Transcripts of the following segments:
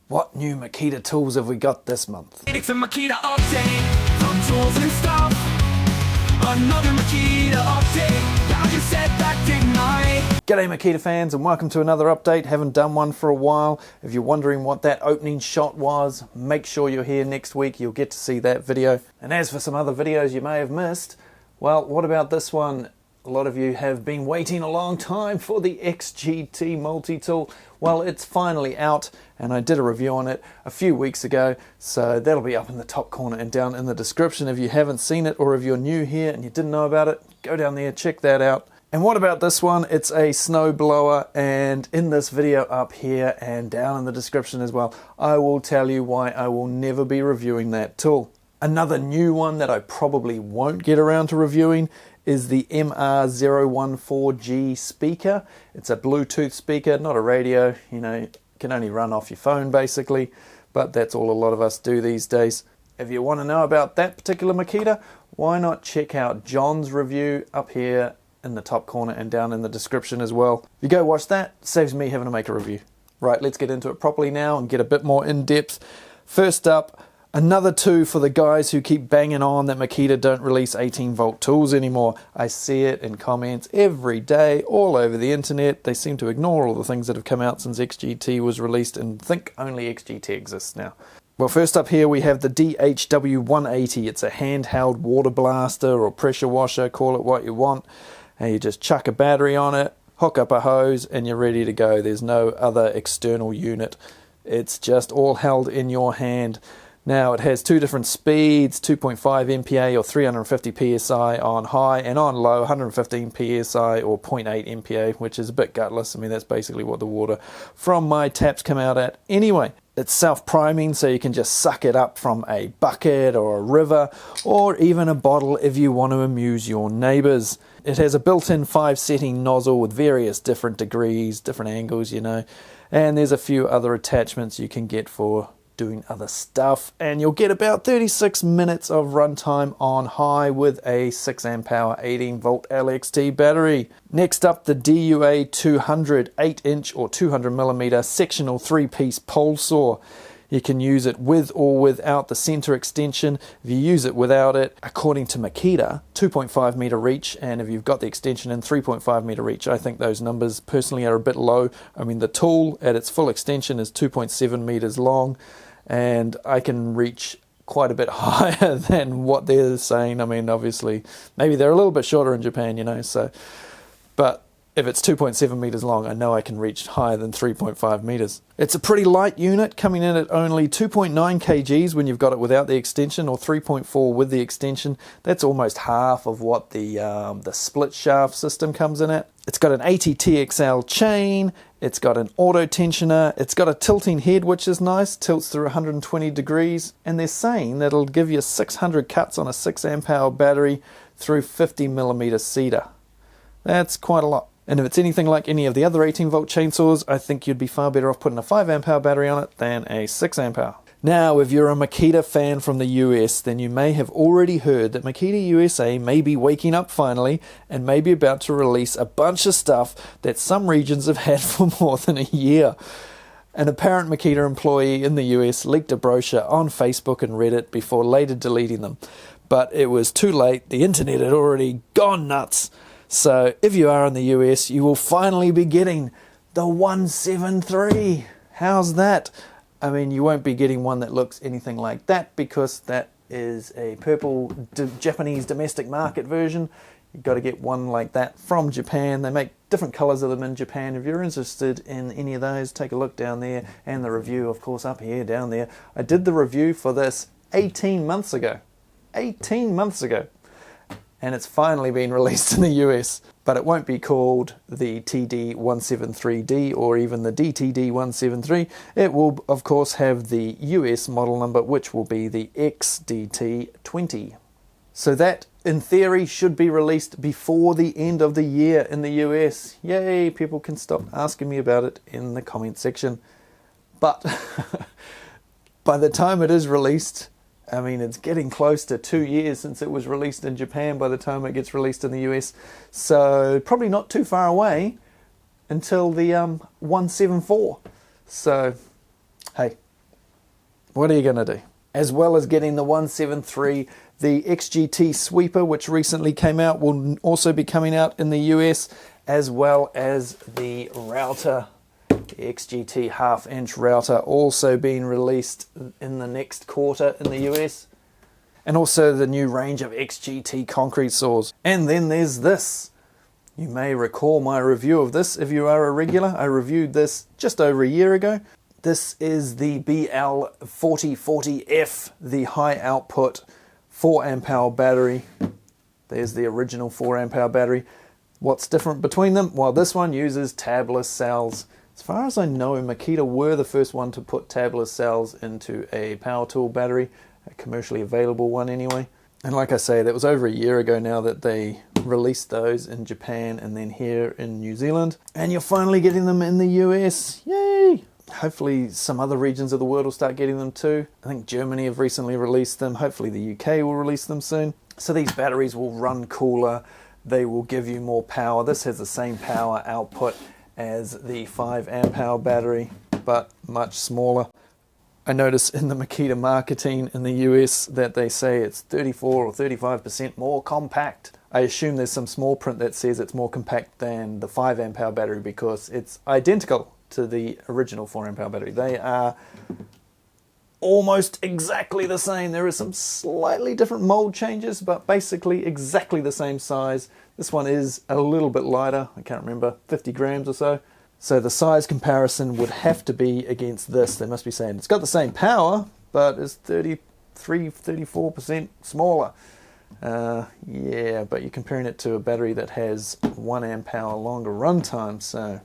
What new Makita tools have we got this month? It's a Makita update from Tools and Stuff. Another Makita update. I just said that, didn't I? G'day Makita fans and welcome to another update. Haven't done one for a while. If you're wondering what that opening shot was, make sure you're here next week. You'll get to see that video. And as for some other videos you may have missed, well, what about this one? A lot of you have been waiting a long time for the XGT multi-tool. Well, it's finally out and I did a review on it a few weeks ago, so that'll be up in the top corner and down in the description. If you haven't seen it or if you're new here and you didn't know about it, go down there, check that out. And what about this one? It's a snow blower, and in this video up here and down in the description as well, I will tell you why I will never be reviewing that tool. Another new one that I probably won't get around to reviewing is the MR014G speaker. It's a Bluetooth speaker, not a radio. You know, it can only run off your phone basically, but that's all a lot of us do these days. If you want to know about that particular Makita, why not check out John's review up here in the top corner and down in the description as well. If you go watch that, it saves me having to make a review. Right, let's get into it properly now and get a bit more in depth. First up, another two for the guys who keep banging on that Makita don't release 18-volt tools anymore. I see it in comments every day all over the internet. They seem to ignore all the things that have come out since XGT was released and think only XGT exists now. Well, first up here we have the DHW180. It's a handheld water blaster or pressure washer, call it what you want. And you just chuck a battery on it, hook up a hose, and you're ready to go. There's no other external unit. It's just all held in your hand. Now it has two different speeds, 2.5 MPa or 350 psi on high, and on low 115 psi or 0.8 MPa, which is a bit gutless. I mean, that's basically what the water from my taps come out at anyway. It's self-priming, so you can just suck it up from a bucket or a river or even a bottle if you want to amuse your neighbors. It has a built-in 5-setting nozzle with various different degrees, different angles, you know, and there's a few other attachments you can get for doing other stuff, and you'll get about 36 minutes of runtime on high with a 6 amp hour 18 volt LXT battery. Next up, the DUA 200 8-inch or 200 millimeter sectional 3-piece pole saw. You can use it with or without the center extension. If you use it without it, according to Makita, 2.5 meter reach, and if you've got the extension in, 3.5 meter reach. I think those numbers personally are a bit low. I mean, the tool at its full extension is 2.7 meters long, and I can reach quite a bit higher than what they're saying. I mean, obviously, maybe they're a little bit shorter in Japan, you know, so, but if it's 2.7 meters long, I know I can reach higher than 3.5 meters. It's a pretty light unit, coming in at only 2.9 kgs when you've got it without the extension, or 3.4 with the extension. That's almost half of what the split shaft system comes in at. It's got an 80 TXL chain, it's got an auto tensioner, it's got a tilting head, which is nice, tilts through 120 degrees, and they're saying that it'll give you 600 cuts on a 6 amp hour battery through 50 millimeter cedar. That's quite a lot. And if it's anything like any of the other 18 volt chainsaws, I think you'd be far better off putting a 5 amp hour battery on it than a 6 amp hour. Now, if you're a Makita fan from the US, then you may have already heard that Makita USA may be waking up finally and may be about to release a bunch of stuff that some regions have had for more than a year. An apparent Makita employee in the US leaked a brochure on Facebook and Reddit before later deleting them. But it was too late, the internet had already gone nuts. So if you are in the US, you will finally be getting the 173. How's that? I mean, you won't be getting one that looks anything like that because that is a purple Japanese domestic market version. You've got to get one like that from Japan. They make different colors of them in Japan. If you're interested in any of those, take a look down there, and the review, of course, up here, down there. I did the review for this 18 months ago. 18 months ago. And it's finally been released in the US, but it won't be called the TD173D or even the DTD173. It will, of course, have the US model number, which will be the XDT20. So that, in theory, should be released before the end of the year in the US. Yay, people can stop asking me about it in the comment section. But by the time it is released, I mean, it's getting close to 2 years since it was released in Japan by the time it gets released in the US. So probably not too far away until the 174. So, hey, what are you going to do? As well as getting the 173, the XGT sweeper, which recently came out, will also be coming out in the US, as well as the router, the XGT half-inch router, also being released in the next quarter in the US. And also the new range of XGT concrete saws. And then there's this. You may recall my review of this if you are a regular. I reviewed this just over a year ago. This is the BL4040F, the high output 4 amp hour battery. There's the original 4 amp hour battery. What's different between them? Well, this one uses tabless cells. As far as I know, Makita were the first one to put tabless cells into a power tool battery, a commercially available one anyway. And like I say, that was over a year ago now that they released those in Japan and then here in New Zealand. And you're finally getting them in the US. Yay! Hopefully some other regions of the world will start getting them too. I think Germany have recently released them. Hopefully the UK will release them soon. So these batteries will run cooler. They will give you more power. This has the same power output as the 5 amp hour battery, but much smaller. I notice in the Makita marketing in the US that they say it's 34 or 35% more compact. I assume there's some small print that says it's more compact than the 5 amp hour battery because it's identical to the original 4 amp hour battery. They are almost exactly the same. There are some slightly different mold changes, but basically exactly the same size. This one is a little bit lighter. I can't remember, 50 grams or so. So the size comparison would have to be against this. They must be saying it's got the same power, but it's 34% smaller. Yeah, but you're comparing it to a battery that has 1 amp hour longer runtime. So,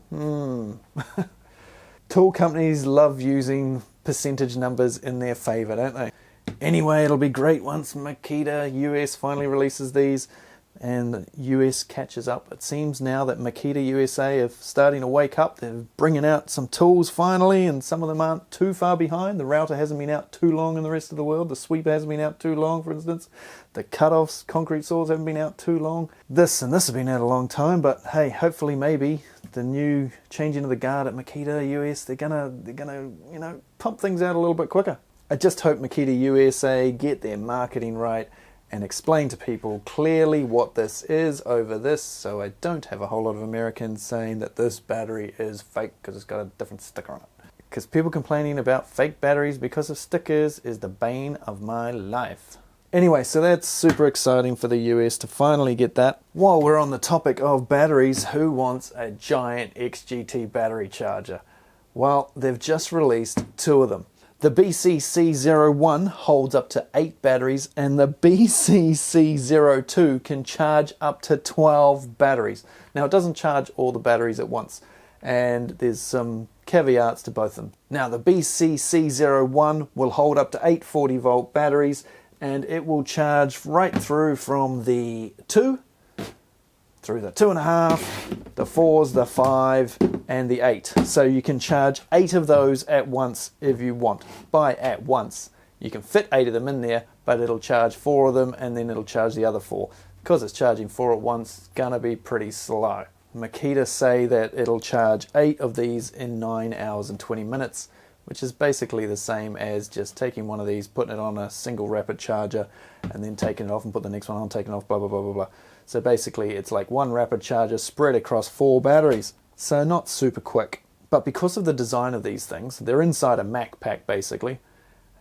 tool companies love using percentage numbers in their favor, don't they? Anyway, it'll be great once Makita US finally releases these and the US catches up. It seems now that Makita USA are starting to wake up. They're bringing out some tools finally, and some of them aren't too far behind. The router hasn't been out too long in the rest of the world. The sweeper hasn't been out too long, for instance. The cut-offs, concrete saws haven't been out too long. This has been out a long time, but hey, hopefully maybe the new changing of the guard at Makita US, they're gonna pump things out a little bit quicker. I just hope Makita USA get their marketing right and explain to people clearly what this is over this, so I don't have a whole lot of Americans saying that this battery is fake because it's got a different sticker on it. Because people complaining about fake batteries because of stickers is the bane of my life. Anyway, so that's super exciting for the US to finally get that. While we're on the topic of batteries, who wants a giant XGT battery charger? Well, they've just released 2 of them. The BCC01 holds up to 8 batteries, and the BCC02 can charge up to 12 batteries. Now, it doesn't charge all the batteries at once, and there's some caveats to both of them. Now, the BCC01 will hold up to 8 40-volt batteries, and it will charge right through from the 2, through the 2.5, the 4s, the 5, and the 8. So you can charge 8 of those at once if you want. By at once, you can fit 8 of them in there, but it'll charge 4 of them and then it'll charge the other 4. Because it's charging 4 at once, it's gonna be pretty slow. Makita say that it'll charge 8 of these in 9 hours and 20 minutes, which is basically the same as just taking one of these, putting it on a single rapid charger, and then taking it off and put the next one on, taking it off, blah, blah, blah, blah, blah. So basically it's like one rapid charger spread across 4 batteries. So not super quick. But because of the design of these things, they're inside a Mac pack basically.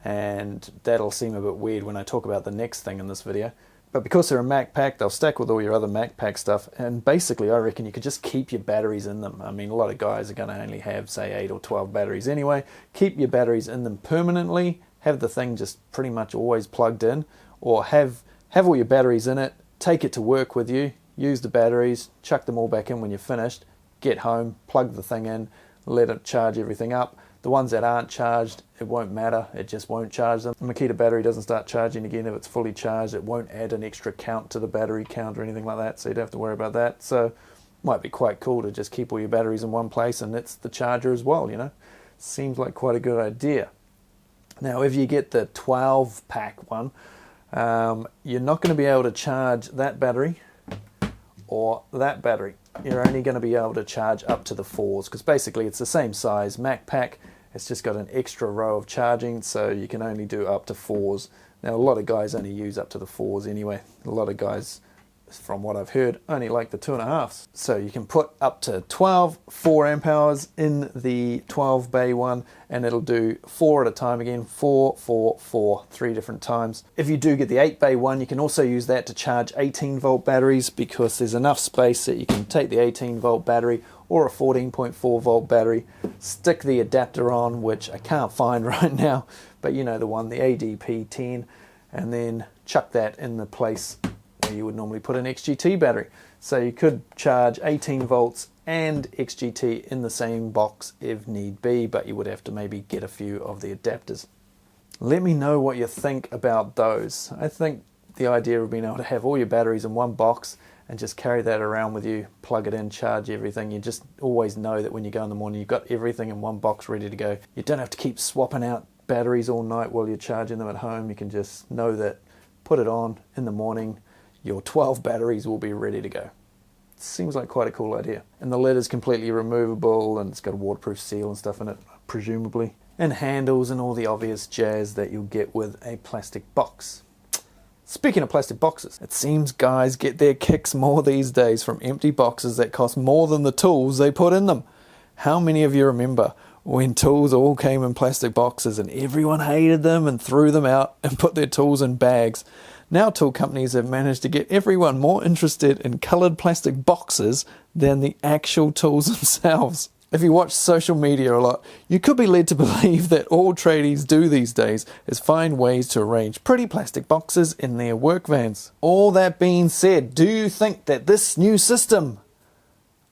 And that'll seem a bit weird when I talk about the next thing in this video. But because they're a Mac pack, they'll stack with all your other Mac pack stuff. And basically I reckon you could just keep your batteries in them. I mean, a lot of guys are going to only have, say, 8 or 12 batteries anyway. Keep your batteries in them permanently. Have the thing just pretty much always plugged in. Or have all your batteries in it. Take it to work with you, use the batteries, chuck them all back in when you're finished, get home, plug the thing in, let it charge everything up. The ones that aren't charged, it won't matter, it just won't charge them. The Makita battery doesn't start charging again if it's fully charged. It won't add an extra count to the battery count or anything like that, so you don't have to worry about that. So it might be quite cool to just keep all your batteries in one place and it's the charger as well, you know. Seems like quite a good idea. Now if you get the 12 pack one, you're not going to be able to charge that battery or that battery. You're only going to be able to charge up to the 4s because basically it's the same size Mac pack. It's just got an extra row of charging, so you can only do up to 4s. Now a lot of guys only use up to the 4s anyway. A lot of guys, from what I've heard, only like the 2.5s. So you can put up to 12 4 amp hours in the 12 bay one, and it'll do 4 at a time again, 4, 4, 4, 3 different times. If you do get the 8 bay one, you can also use that to charge 18 volt batteries, because there's enough space that you can take the 18 volt battery or a 14.4 volt battery, stick the adapter on, which I can't find right now, but you know the one, the ADP10, and then chuck that in the place where you would normally put an XGT battery. So you could charge 18 volts and XGT in the same box if need be, but you would have to maybe get a few of the adapters. Let me know what you think about those. I think the idea of being able to have all your batteries in one box and just carry that around with you, plug it in, charge everything. You just always know that when you go in the morning, you've got everything in one box ready to go. You don't have to keep swapping out batteries all night while you're charging them at home. You can just know that, put it on in the morning, your 12 batteries will be ready to go. Seems like quite a cool idea. And the lid is completely removable, and it's got a waterproof seal and stuff in it, presumably. And handles and all the obvious jazz that you'll get with a plastic box. Speaking of plastic boxes, it seems guys get their kicks more these days from empty boxes that cost more than the tools they put in them. How many of you remember when tools all came in plastic boxes and everyone hated them and threw them out and put their tools in bags? Now tool companies have managed to get everyone more interested in coloured plastic boxes than the actual tools themselves. If you watch social media a lot, you could be led to believe that all tradies do these days is find ways to arrange pretty plastic boxes in their work vans. All that being said, do you think that this new system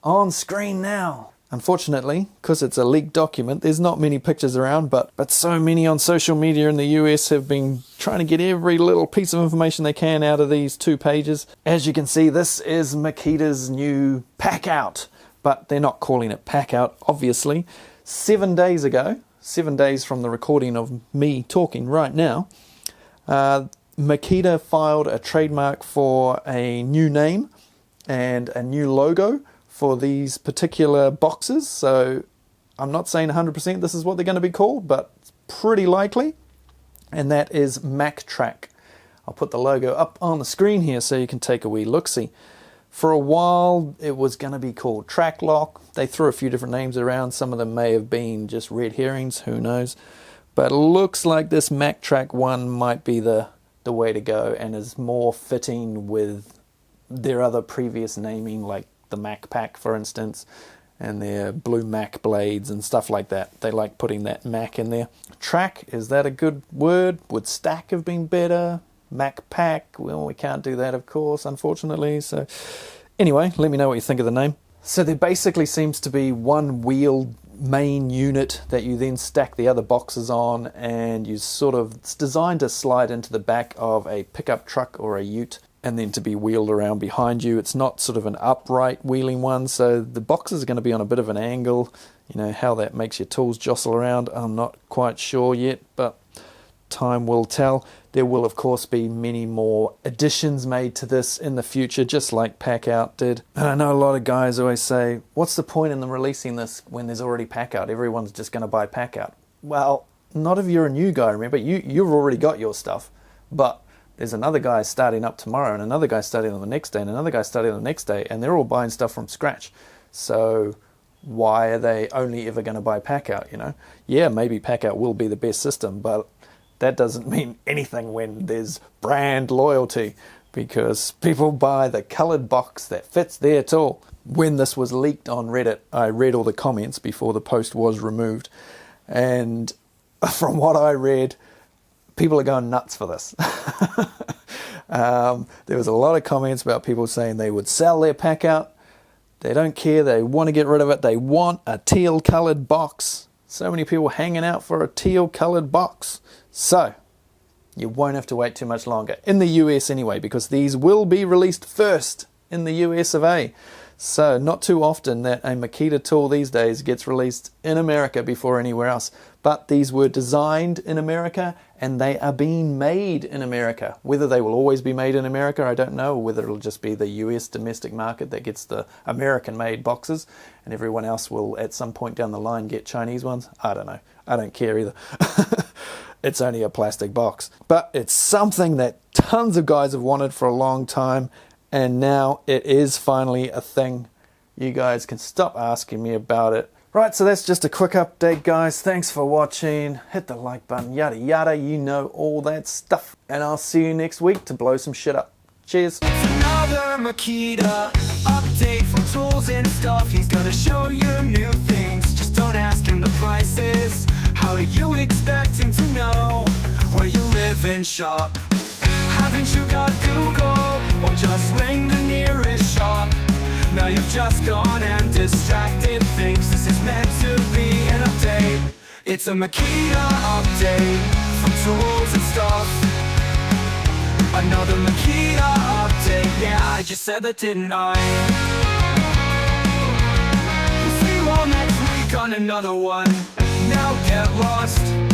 on screen now, unfortunately, because it's a leaked document, there's not many pictures around, but so many on social media in the US have been trying to get every little piece of information they can out of these 2 pages. As you can see, this is Makita's new pack out, but they're not calling it pack out, obviously. 7 days ago, 7 days from the recording of me talking right now, Makita filed a trademark for a new name and a new logo for these particular boxes. So I'm not saying 100% this is what they're going to be called, but it's pretty likely. And that is MakTrak. I'll put the logo up on the screen here so you can take a wee look-see. For a while it was going to be called Track Lock. They threw a few different names around. Some of them may have been just red herrings, who knows. But it looks like this MakTrak one might be the way to go, and is more fitting with their other previous naming, like the Mac Pack, for instance, and their blue Mac blades and stuff like that. They like putting that Mac in there. Track, is that a good word? Would stack have been better? Mac Pack, well, we can't do that, of course, unfortunately. So anyway, let me know what you think of the name. So there basically seems to be one wheeled main unit that you then stack the other boxes on, and it's designed to slide into the back of a pickup truck or a ute and then to be wheeled around behind you. It's not sort of an upright wheeling one, so the boxes are going to be on a bit of an angle. You know, how that makes your tools jostle around, I'm not quite sure yet, but time will tell. There will of course be many more additions made to this in the future, just like Pack Out did. And I know a lot of guys always say, what's the point in them releasing this when there's already Pack Out? Everyone's just going to buy Pack Out. Well, not if you're a new guy, remember. You've already got your stuff, but there's another guy starting up tomorrow, and another guy starting on the next day, and another guy starting on the next day, and they're all buying stuff from scratch. So why are they only ever going to buy Pack Out, you know? Yeah, maybe Pack Out will be the best system, but that doesn't mean anything when there's brand loyalty, because people buy the coloured box that fits their tool. When this was leaked on Reddit, I read all the comments before the post was removed, and from what I read, people are going nuts for this. There was a lot of comments about people saying they would sell their Pack Out. They don't care, they want to get rid of it, they want a teal coloured box. So many people hanging out for a teal coloured box. So you won't have to wait too much longer, in the US anyway, because these will be released first in the US of A. So not too often that a Makita tool these days gets released in America before anywhere else. But these were designed in America and they are being made in America. Whether they will always be made in America, I don't know. Whether it'll just be the US domestic market that gets the American-made boxes and everyone else will at some point down the line get Chinese ones. I don't know. I don't care either. It's only a plastic box. But it's something that tons of guys have wanted for a long time, and now it is finally a thing. You guys can stop asking me about it. Right, so that's just a quick update, guys. Thanks for watching. Hit the like button, yada yada, you know all that stuff. And I'll see you next week to blow some shit up. Cheers. It's another Makita update from Tools and Stuff. He's gonna show you new things. Just don't ask him the prices. How are you expecting to know where you live and shop? Haven't you got Google? Or just ring the nearest shop? Now you've just gone and distracted things. This is meant to be an update. It's a Makita update from Tools and Stuff. Another Makita update. Yeah, I just said that, didn't I? We'll see you all next week on another one. Now get lost.